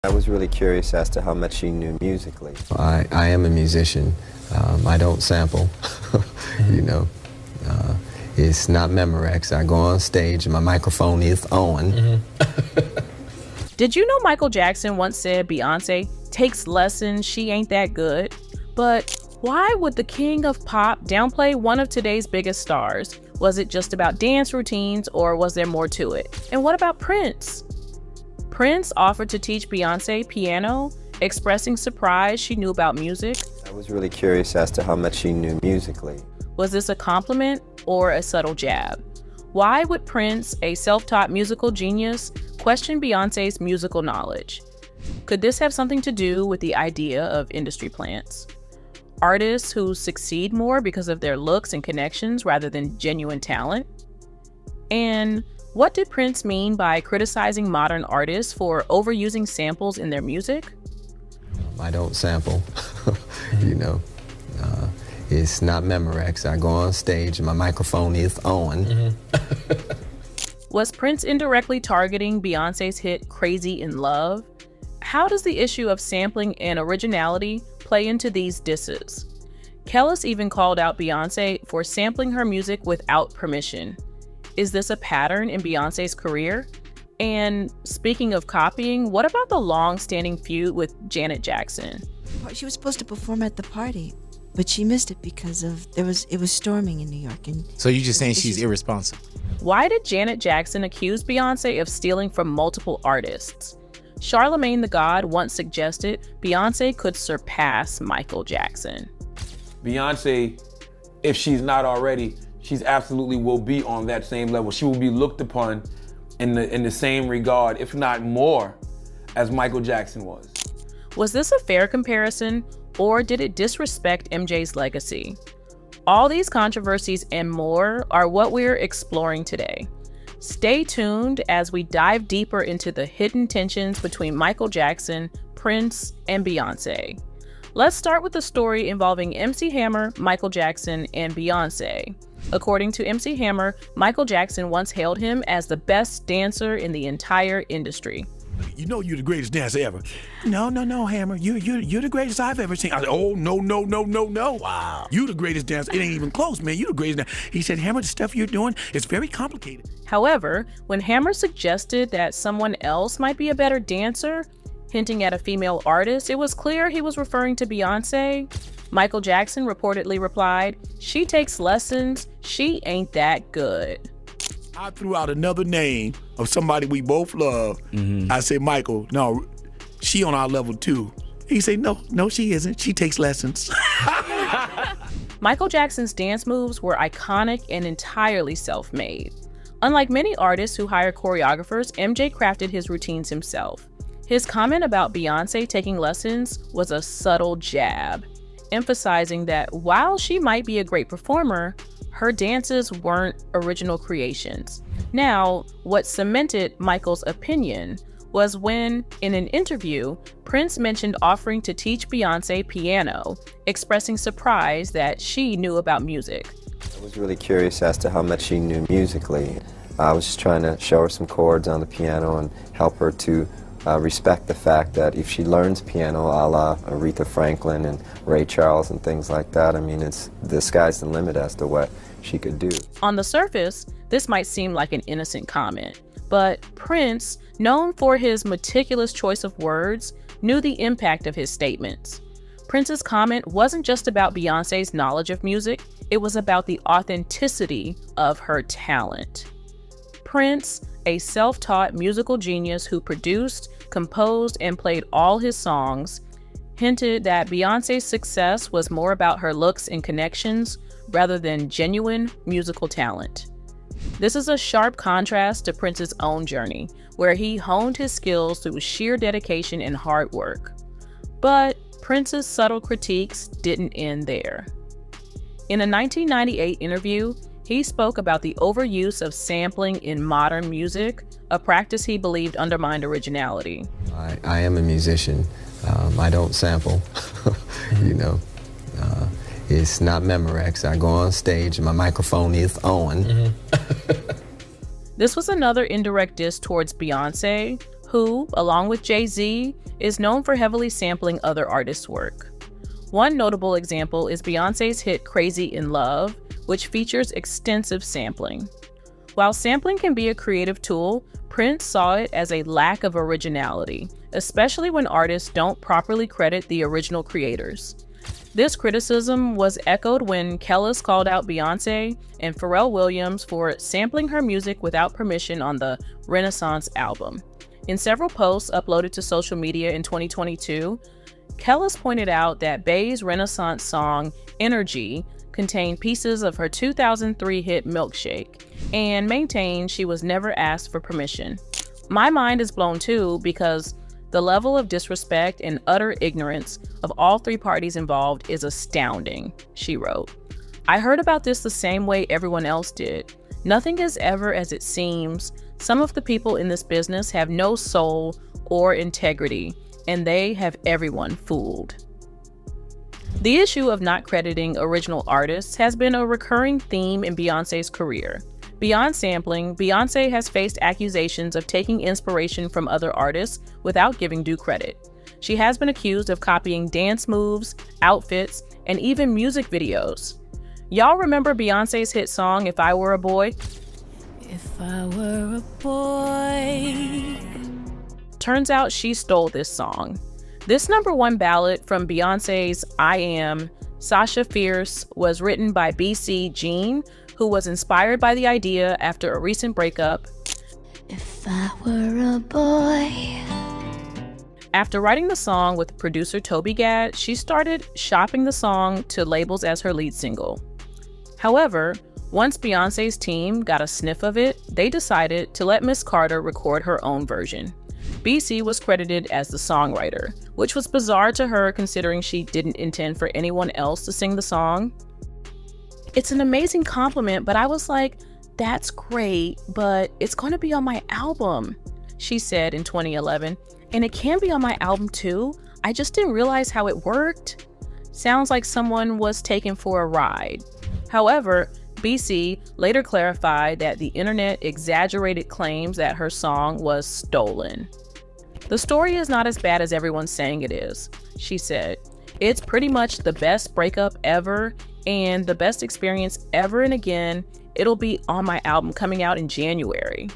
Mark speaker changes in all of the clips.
Speaker 1: I was really curious as to how much she knew musically.
Speaker 2: I am a musician. I don't sample, you know. It's not Memorex. I go on stage and my microphone is on.
Speaker 3: Did you know Michael Jackson once said Beyoncé takes lessons, she ain't that good? But why would the king of pop downplay one of today's biggest stars? Was it just about dance routines, or was there more to it? And what about Prince? Prince offered to teach Beyoncé piano, expressing surprise she knew about music.
Speaker 1: I was really curious as to how much she knew musically.
Speaker 3: Was this a compliment or a subtle jab? Why would Prince, a self-taught musical genius, question Beyoncé's musical knowledge? Could this have something to do with the idea of industry plants? Artists who succeed more because of their looks and connections rather than genuine talent? And what did Prince mean by criticizing modern artists for overusing samples in their music?
Speaker 2: I don't sample, you know. It's not Memorex. I go on stage and my microphone is on.
Speaker 3: Was Prince indirectly targeting Beyoncé's hit Crazy in Love? How does the issue of sampling and originality play into these disses? Kellis even called out Beyoncé for sampling her music without permission. Is this a pattern in Beyoncé's career? And speaking of copying, what about the long-standing feud with Janet Jackson?
Speaker 4: She was supposed to perform at the party, but she missed it because it was storming in New York. And
Speaker 5: so you're just saying she's irresponsible?
Speaker 3: Why did Janet Jackson accuse Beyoncé of stealing from multiple artists? Charlemagne the God once suggested Beyoncé could surpass Michael Jackson.
Speaker 6: Beyoncé, if she's not already, she's absolutely will be on that same level. She will be looked upon in the same regard, if not more, as Michael Jackson was.
Speaker 3: Was this a fair comparison, or did it disrespect MJ's legacy? All these controversies and more are what we're exploring today. Stay tuned as we dive deeper into the hidden tensions between Michael Jackson, Prince, and Beyoncé. Let's start with the story involving MC Hammer, Michael Jackson, and Beyoncé. According to MC Hammer, Michael Jackson once hailed him as the best dancer in the entire industry.
Speaker 7: You know you're the greatest dancer ever. No, Hammer. You're the greatest I've ever seen. I said, oh, no. Wow. You the greatest dancer. It ain't even close, man. You the greatest dancer. He said, Hammer, the stuff you're doing is very complicated.
Speaker 3: However, when Hammer suggested that someone else might be a better dancer, hinting at a female artist, it was clear he was referring to Beyoncé. Michael Jackson reportedly replied, "She takes lessons, she ain't that good."
Speaker 7: I threw out another name of somebody we both love. I said, Michael, no, she on our level too. He said, no, she isn't. She takes lessons.
Speaker 3: Michael Jackson's dance moves were iconic and entirely self-made. Unlike many artists who hire choreographers, MJ crafted his routines himself. His comment about Beyoncé taking lessons was a subtle jab, emphasizing that while she might be a great performer, her dances weren't original creations. Now, what cemented Michael's opinion was when, in an interview, Prince mentioned offering to teach Beyoncé piano, expressing surprise that she knew about music.
Speaker 1: I was really curious as to how much she knew musically. I was just trying to show her some chords on the piano and help her to respect the fact that if she learns piano a la Aretha Franklin and Ray Charles and things like that, I mean, the sky's the limit as to what she could do.
Speaker 3: On the surface, this might seem like an innocent comment, but Prince, known for his meticulous choice of words, knew the impact of his statements. Prince's comment wasn't just about Beyoncé's knowledge of music, it was about the authenticity of her talent. Prince, a self-taught musical genius who produced, composed, and played all his songs, hinted that Beyoncé's success was more about her looks and connections rather than genuine musical talent. This is a sharp contrast to Prince's own journey, where he honed his skills through sheer dedication and hard work. But Prince's subtle critiques didn't end there. In a 1998 interview, he spoke about the overuse of sampling in modern music, a practice he believed undermined originality.
Speaker 2: I am a musician. I don't sample, you know. It's not Memorex. I go on stage and my microphone is on.
Speaker 3: This was another indirect diss towards Beyoncé, who, along with Jay-Z, is known for heavily sampling other artists' work. One notable example is Beyoncé's hit Crazy in Love, which features extensive sampling. While sampling can be a creative tool, Prince saw it as a lack of originality, especially when artists don't properly credit the original creators. This criticism was echoed when Kellis called out Beyoncé and Pharrell Williams for sampling her music without permission on the Renaissance album. In several posts uploaded to social media in 2022, Kellis pointed out that Bey's Renaissance song, Energy, contained pieces of her 2003 hit Milkshake, and maintained she was never asked for permission. My mind is blown too, because the level of disrespect and utter ignorance of all three parties involved is astounding, she wrote. I heard about this the same way everyone else did. Nothing is ever as it seems. Some of the people in this business have no soul or integrity, and they have everyone fooled. The issue of not crediting original artists has been a recurring theme in Beyoncé's career. Beyond sampling, Beyoncé has faced accusations of taking inspiration from other artists without giving due credit. She has been accused of copying dance moves, outfits, and even music videos. Y'all remember Beyoncé's hit song, If I Were a Boy?
Speaker 8: If I were a boy.
Speaker 3: Turns out she stole this song. This #1 ballad from Beyoncé's I Am, Sasha Fierce, was written by BC Jean, who was inspired by the idea after a recent breakup.
Speaker 8: If I were a boy.
Speaker 3: After writing the song with producer Toby Gad, she started shopping the song to labels as her lead single. However, once Beyoncé's team got a sniff of it, they decided to let Miss Carter record her own version. BC was credited as the songwriter, which was bizarre to her considering she didn't intend for anyone else to sing the song. It's an amazing compliment, but I was like, that's great, but it's going to be on my album, she said in 2011. And it can be on my album too. I just didn't realize how it worked. Sounds like someone was taken for a ride. However, BC later clarified that the internet exaggerated claims that her song was stolen. The story is not as bad as everyone's saying it is, she said. It's pretty much the best breakup ever and the best experience ever, and again, it'll be on my album coming out in January.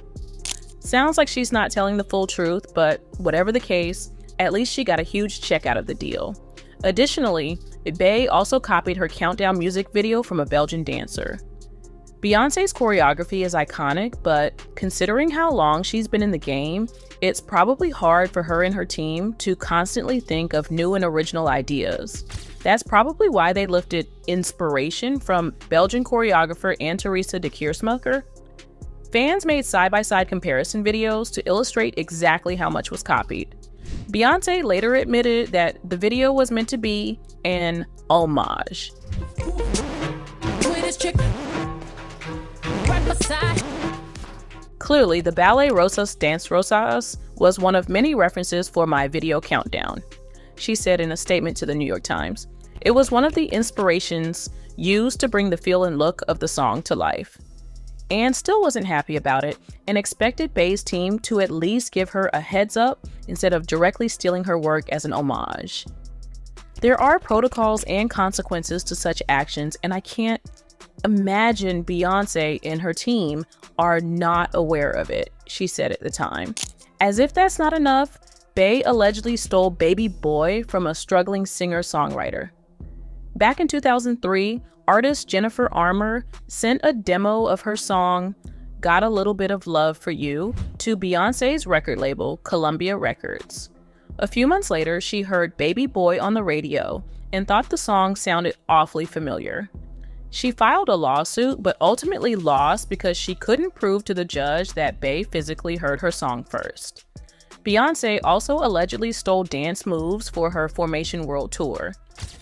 Speaker 3: Sounds like she's not telling the full truth, but whatever the case, at least she got a huge check out of the deal. Additionally, Bey also copied her countdown music video from a Belgian dancer. Beyoncé's choreography is iconic, but considering how long she's been in the game, it's probably hard for her and her team to constantly think of new and original ideas. That's probably why they lifted inspiration from Belgian choreographer Anne-Therese de Keersmaeker. Fans made side-by-side comparison videos to illustrate exactly how much was copied. Beyoncé later admitted that the video was meant to be an homage. Clearly, the ballet Rosas Dance Rosas was one of many references for my video countdown, she said in a statement to the New York Times. It was one of the inspirations used to bring the feel and look of the song to life. Anne still wasn't happy about it and expected Bey's team to at least give her a heads up instead of directly stealing her work as an homage. There are protocols and consequences to such actions, and I can't imagine Beyoncé and her team are not aware of it, she said at the time. As if that's not enough, Bey allegedly stole Baby Boy from a struggling singer-songwriter. Back in 2003, artist Jennifer Armour sent a demo of her song, Got a Little Bit of Love for You, to Beyoncé's record label, Columbia Records. A few months later, she heard Baby Boy on the radio and thought the song sounded awfully familiar. She filed a lawsuit, but ultimately lost because she couldn't prove to the judge that Bey physically heard her song first. Beyoncé also allegedly stole dance moves for her Formation World Tour.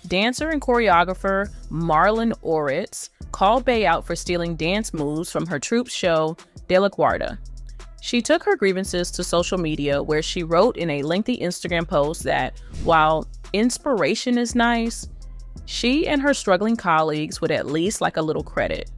Speaker 3: Dancer and choreographer Marlon Oritz called Bey out for stealing dance moves from her troupe's show, De La Guarda. She took her grievances to social media, where she wrote in a lengthy Instagram post that while inspiration is nice, she and her struggling colleagues would at least like a little credit.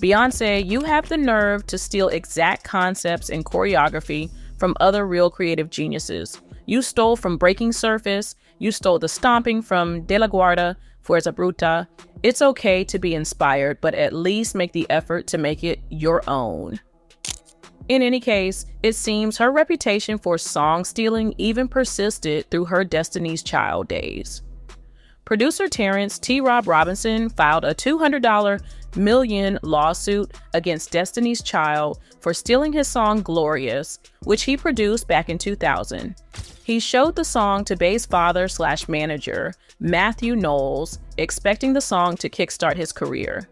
Speaker 3: Beyoncé, you have the nerve to steal exact concepts and choreography from other real creative geniuses. You stole from Breaking Surface. You stole the stomping from De La Guarda, Fuerza Bruta. It's okay to be inspired, but at least make the effort to make it your own. In any case, it seems her reputation for song stealing even persisted through her Destiny's Child days. Producer Terrence T. Rob Robinson filed a $200 million lawsuit against Destiny's Child for stealing his song Glorious, which he produced back in 2000. He showed the song to Bey's father/manager, Matthew Knowles, expecting the song to kickstart his career.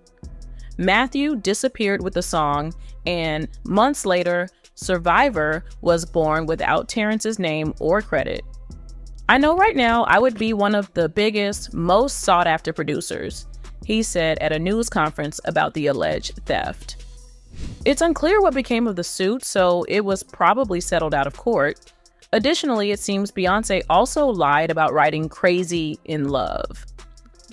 Speaker 3: Matthew disappeared with the song, and months later, Survivor was born without Terrence's name or credit. I know right now I would be one of the biggest, most sought-after producers, he said at a news conference about the alleged theft. It's unclear what became of the suit, so it was probably settled out of court. Additionally, it seems Beyoncé also lied about writing Crazy in Love.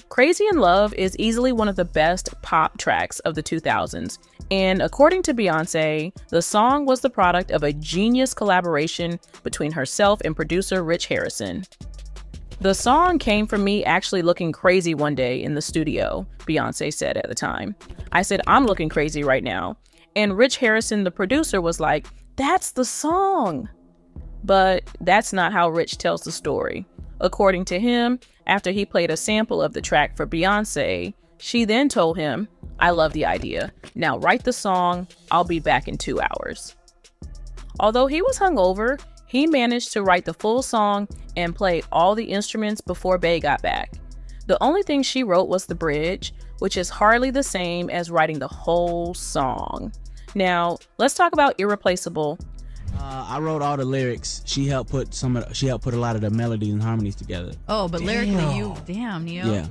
Speaker 3: Crazy in Love is easily one of the best pop tracks of the 2000s, and according to Beyoncé, the song was the product of a genius collaboration between herself and producer Rich Harrison. The song came from me actually looking crazy one day in the studio, Beyoncé said at the time. I said, I'm looking crazy right now. And Rich Harrison, the producer, was like, that's the song. But that's not how Rich tells the story. According to him, after he played a sample of the track for Beyoncé, she then told him, I love the idea. Now write the song. I'll be back in 2 hours. Although he was hungover, he managed to write the full song and play all the instruments before Bey got back. The only thing she wrote was the bridge, which is hardly the same as writing the whole song. Now, let's talk about Irreplaceable.
Speaker 5: I wrote all the lyrics. She helped put a lot of the melodies and harmonies together.
Speaker 9: Oh, but lyrically, damn, Neo.
Speaker 5: Yeah.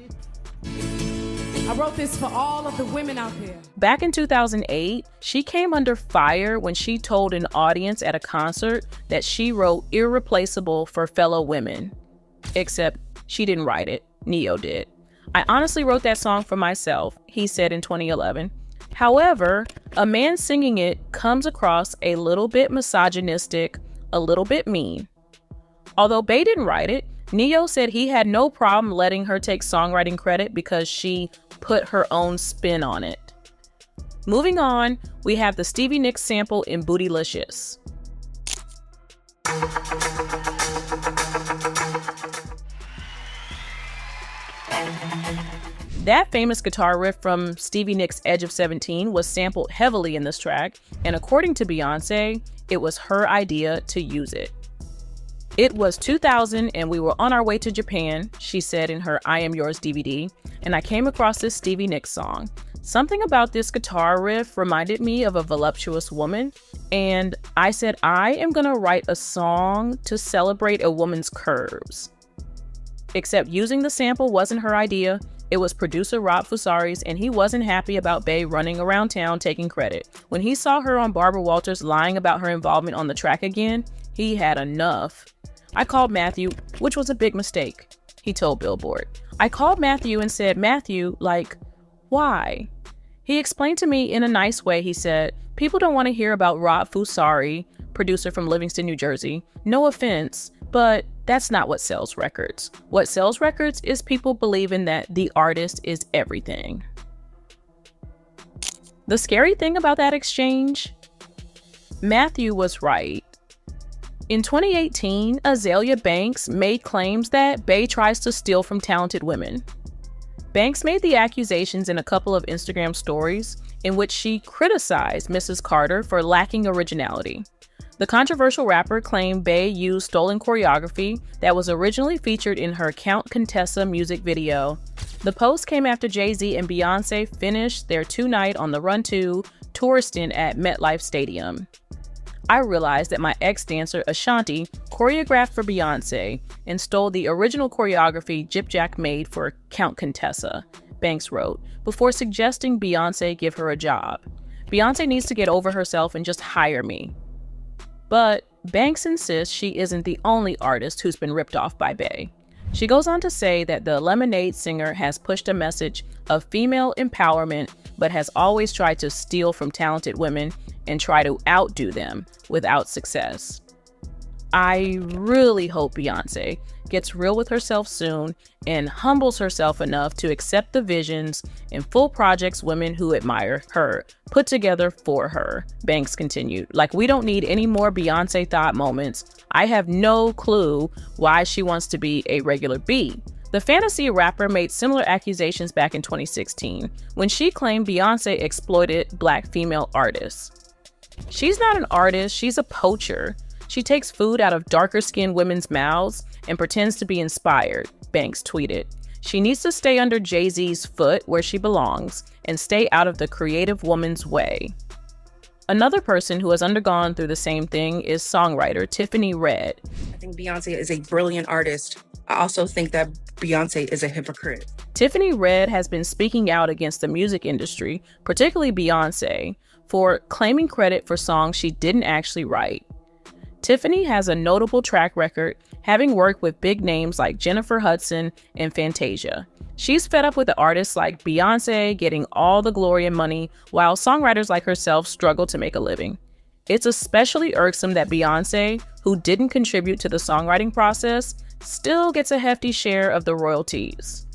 Speaker 10: I wrote this for all of the women out there.
Speaker 3: Back in 2008, she came under fire when she told an audience at a concert that she wrote Irreplaceable for fellow women. Except she didn't write it, Neo did. I honestly wrote that song for myself, he said in 2011. However, a man singing it comes across a little bit misogynistic, a little bit mean. Although Bey didn't write it, Neo said he had no problem letting her take songwriting credit because she put her own spin on it. Moving on, we have the Stevie Nicks sample in Bootylicious. That famous guitar riff from Stevie Nicks' Edge of 17 was sampled heavily in this track, and according to Beyoncé, it was her idea to use it. It was 2000 and we were on our way to Japan, she said in her I Am Yours DVD, and I came across this Stevie Nicks song. Something about this guitar riff reminded me of a voluptuous woman, and I said I am gonna write a song to celebrate a woman's curves. Except using the sample wasn't her idea. It was producer Rob Fusari's, and he wasn't happy about Bey running around town taking credit. When he saw her on Barbara Walters lying about her involvement on the track again, he had enough. I called Matthew, which was a big mistake, he told Billboard. I called Matthew and said, Matthew, like, why? He explained to me in a nice way. He said, people don't want to hear about Rob Fusari, producer from Livingston, New Jersey. No offense, but that's not what sells records. What sells records is people believing that the artist is everything. The scary thing about that exchange? Matthew was right. In 2018, Azalea Banks made claims that Bey tries to steal from talented women. Banks made the accusations in a couple of Instagram stories in which she criticized Mrs. Carter for lacking originality. The controversial rapper claimed Bey used stolen choreography that was originally featured in her Count Contessa music video. The post came after Jay-Z and Beyoncé finished their two-night On the Run 2 tour stint at MetLife Stadium. I realized that my ex-dancer Ashanti choreographed for Beyoncé and stole the original choreography Jip Jack made for Count Contessa, Banks wrote, before suggesting Beyoncé give her a job. Beyoncé needs to get over herself and just hire me. But Banks insists she isn't the only artist who's been ripped off by Bey. She goes on to say that the Lemonade singer has pushed a message of female empowerment, but has always tried to steal from talented women and try to outdo them without success. I really hope Beyoncé gets real with herself soon and humbles herself enough to accept the visions and full projects women who admire her put together for her, Banks continued. Like, we don't need any more Beyoncé thought moments. I have no clue why she wants to be a regular B. The fantasy rapper made similar accusations back in 2016 when she claimed Beyoncé exploited Black female artists. She's not an artist, she's a poacher. She takes food out of darker-skinned women's mouths and pretends to be inspired, Banks tweeted. She needs to stay under Jay-Z's foot where she belongs and stay out of the creative woman's way. Another person who has undergone through the same thing is songwriter Tiffany Red.
Speaker 11: I think Beyoncé is a brilliant artist. I also think that Beyoncé is a hypocrite.
Speaker 3: Tiffany Red has been speaking out against the music industry, particularly Beyoncé, for claiming credit for songs she didn't actually write. Tiffany has a notable track record, having worked with big names like Jennifer Hudson and Fantasia. She's fed up with the artists like Beyoncé getting all the glory and money, while songwriters like herself struggle to make a living. It's especially irksome that Beyoncé, who didn't contribute to the songwriting process, still gets a hefty share of the royalties.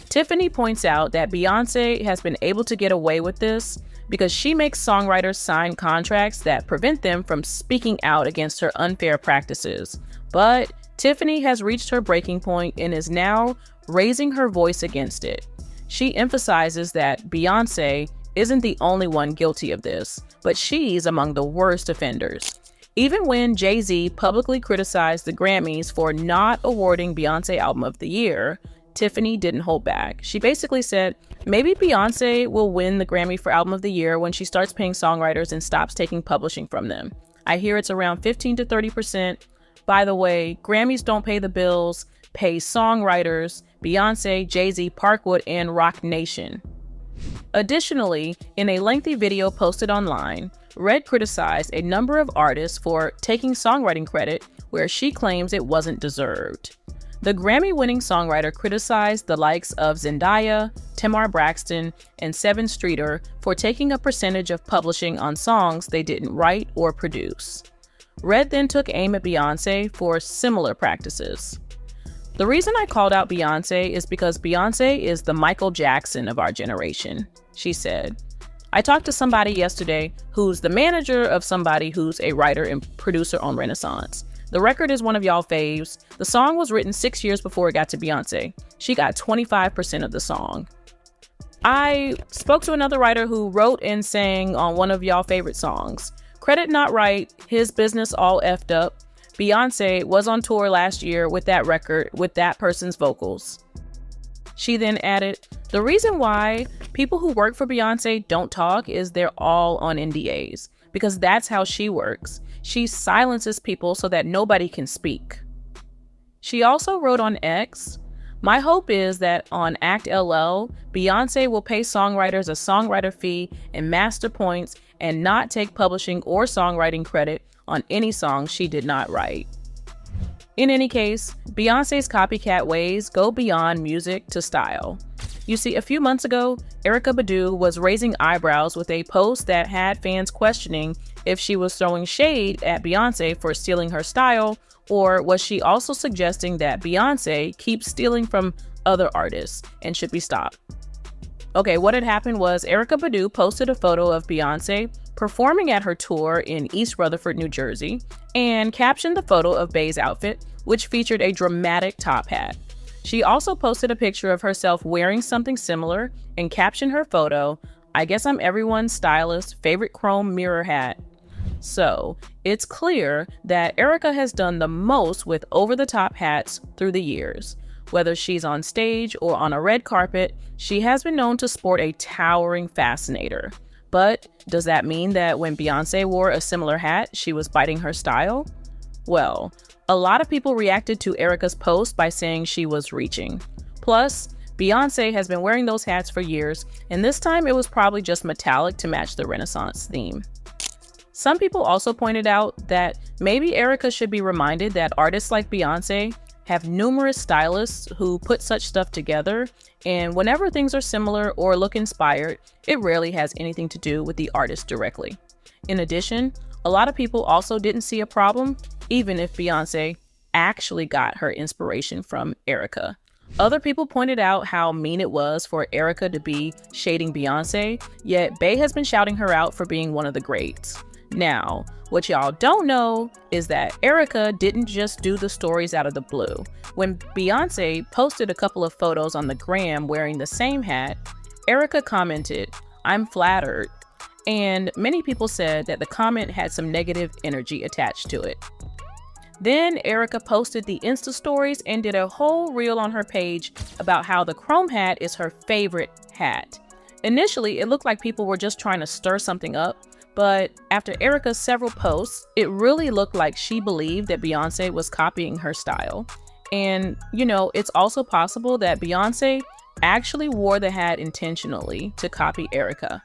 Speaker 3: Tiffany points out that Beyoncé has been able to get away with this because she makes songwriters sign contracts that prevent them from speaking out against her unfair practices. But Tiffany has reached her breaking point and is now raising her voice against it. She emphasizes that Beyoncé isn't the only one guilty of this, but she's among the worst offenders. Even when Jay-Z publicly criticized the Grammys for not awarding Beyoncé Album of the Year, Tiffany didn't hold back. She basically said, maybe Beyoncé will win the Grammy for Album of the Year when she starts paying songwriters and stops taking publishing from them. I hear it's around 15 to 30%. By the way, Grammys don't pay the bills, pay songwriters, Beyoncé, Jay-Z, Parkwood, and Roc Nation. Additionally, in a lengthy video posted online, Red criticized a number of artists for taking songwriting credit where she claims it wasn't deserved. The Grammy-winning songwriter criticized the likes of Zendaya, Tamar Braxton, and Sevyn Streeter for taking a percentage of publishing on songs they didn't write or produce. Red then took aim at Beyoncé for similar practices. The reason I called out Beyoncé is because Beyoncé is the Michael Jackson of our generation, she said. I talked to somebody yesterday who's the manager of somebody who's a writer and producer on Renaissance. The record is one of y'all faves. The song was written 6 years before it got to Beyoncé. She got 25% of the song. I spoke to another writer who wrote and sang on one of y'all favorite songs. Credit not right, his business all effed up. Beyoncé was on tour last year with that record with that person's vocals. She then added, the reason why people who work for Beyoncé don't talk is they're all on NDAs, because that's how she works. She silences people so that nobody can speak. She also wrote on X, my hope is that on Act LL, Beyoncé will pay songwriters a songwriter fee and master points and not take publishing or songwriting credit on any song she did not write. In any case, Beyoncé's copycat ways go beyond music to style. You see, a few months ago, Erykah Badu was raising eyebrows with a post that had fans questioning if she was throwing shade at Beyoncé for stealing her style, or was she also suggesting that Beyoncé keeps stealing from other artists and should be stopped? Okay, what had happened was Erykah Badu posted a photo of Beyoncé performing at her tour in East Rutherford, New Jersey, and captioned the photo of Bey's outfit, which featured a dramatic top hat. She also posted a picture of herself wearing something similar and captioned her photo, I guess I'm everyone's stylist's favorite chrome mirror hat. So, it's clear that Erykah has done the most with over-the-top hats through the years. Whether she's on stage or on a red carpet, she has been known to sport a towering fascinator. But does that mean that when Beyoncé wore a similar hat, she was biting her style? Well, a lot of people reacted to Erykah's post by saying she was reaching. Plus, Beyoncé has been wearing those hats for years, and this time it was probably just metallic to match the Renaissance theme. Some people also pointed out that maybe Erykah should be reminded that artists like Beyoncé have numerous stylists who put such stuff together, and whenever things are similar or look inspired, it rarely has anything to do with the artist directly. In addition, a lot of people also didn't see a problem even if Beyoncé actually got her inspiration from Erykah. Other people pointed out how mean it was for Erykah to be shading Beyoncé, yet Bey has been shouting her out for being one of the greats. Now, what y'all don't know is that Erykah didn't just do the stories out of the blue. When Beyoncé posted a couple of photos on the gram wearing the same hat, Erykah commented, "I'm flattered," and many people said that the comment had some negative energy attached to it. Then Erykah posted the Insta stories and did a whole reel on her page about how the chrome hat is her favorite hat. Initially, it looked like people were just trying to stir something up, but after Erykah's several posts, it really looked like she believed that Beyoncé was copying her style. And, it's also possible that Beyoncé actually wore the hat intentionally to copy Erykah.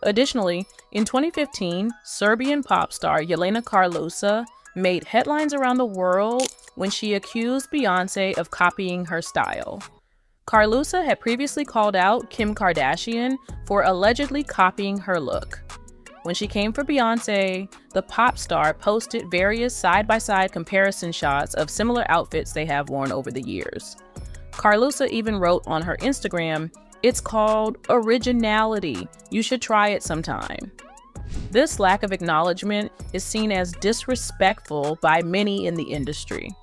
Speaker 3: Additionally, in 2015, Serbian pop star Jelena Karlusa made headlines around the world when she accused Beyoncé of copying her style. Karlusa had previously called out Kim Kardashian for allegedly copying her look. When she came for Beyoncé, the pop star posted various side-by-side comparison shots of similar outfits they have worn over the years. Karlusa even wrote on her Instagram, "It's called originality. You should try it sometime." This lack of acknowledgement is seen as disrespectful by many in the industry.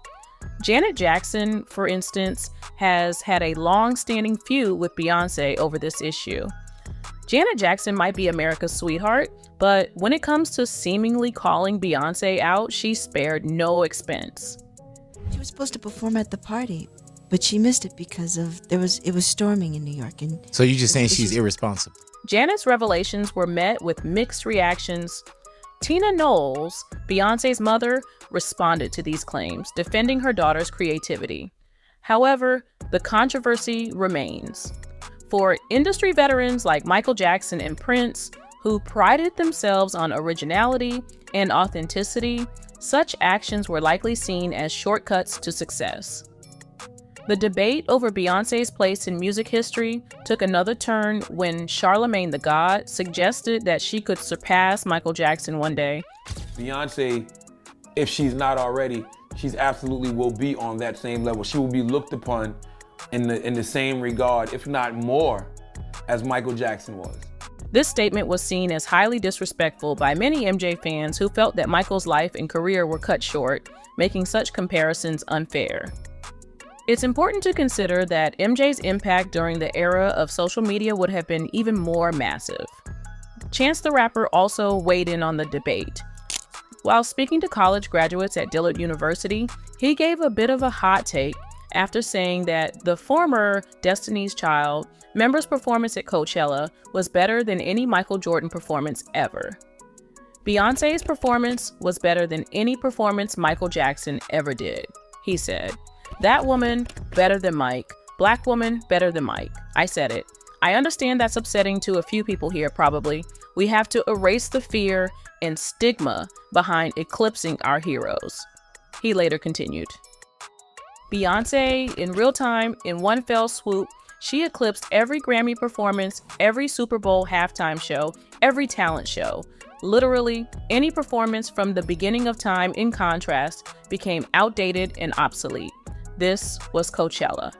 Speaker 3: Janet Jackson, for instance, has had a long-standing feud with Beyoncé over this issue. Janet Jackson might be America's sweetheart, but when it comes to seemingly calling Beyoncé out, she spared no expense.
Speaker 4: She was supposed to perform at the party, but she missed it because it was storming in New York. And
Speaker 12: so you're just saying she's irresponsible?
Speaker 3: Janet's revelations were met with mixed reactions. Tina Knowles, Beyoncé's mother, responded to these claims, defending her daughter's creativity. However, the controversy remains. For industry veterans like Michael Jackson and Prince, who prided themselves on originality and authenticity, such actions were likely seen as shortcuts to success. The debate over Beyoncé's place in music history took another turn when Charlemagne the God suggested that she could surpass Michael Jackson one day.
Speaker 6: Beyoncé, if she's not already, she's absolutely will be on that same level. She will be looked upon in the same regard, if not more, as Michael Jackson was.
Speaker 3: This statement was seen as highly disrespectful by many MJ fans who felt that Michael's life and career were cut short, making such comparisons unfair. It's important to consider that MJ's impact during the era of social media would have been even more massive. Chance the Rapper also weighed in on the debate. While speaking to college graduates at Dillard University, he gave a bit of a hot take after saying that the former Destiny's Child member's performance at Coachella was better than any Michael Jordan performance ever. Beyoncé's performance was better than any performance Michael Jackson ever did, he said. That woman, better than Mike. Black woman, better than Mike. I said it. I understand that's upsetting to a few people here, probably. We have to erase the fear and stigma behind eclipsing our heroes. He later continued. Beyoncé, in real time, in one fell swoop, she eclipsed every Grammy performance, every Super Bowl halftime show, every talent show. Literally, any performance from the beginning of time, in contrast, became outdated and obsolete. This was Coachella.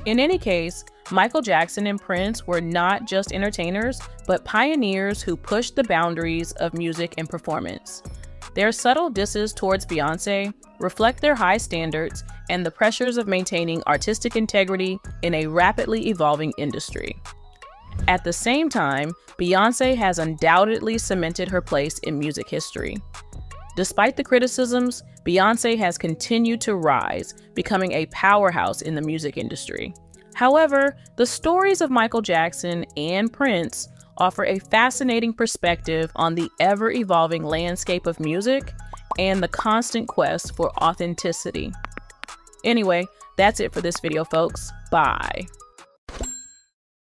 Speaker 3: In any case, Michael Jackson and Prince were not just entertainers, but pioneers who pushed the boundaries of music and performance. Their subtle disses towards Beyoncé reflect their high standards and the pressures of maintaining artistic integrity in a rapidly evolving industry. At the same time, Beyoncé has undoubtedly cemented her place in music history. Despite the criticisms, Beyoncé has continued to rise, becoming a powerhouse in the music industry. However, the stories of Michael Jackson and Prince offer a fascinating perspective on the ever-evolving landscape of music and the constant quest for authenticity. Anyway, that's it for this video, folks. Bye.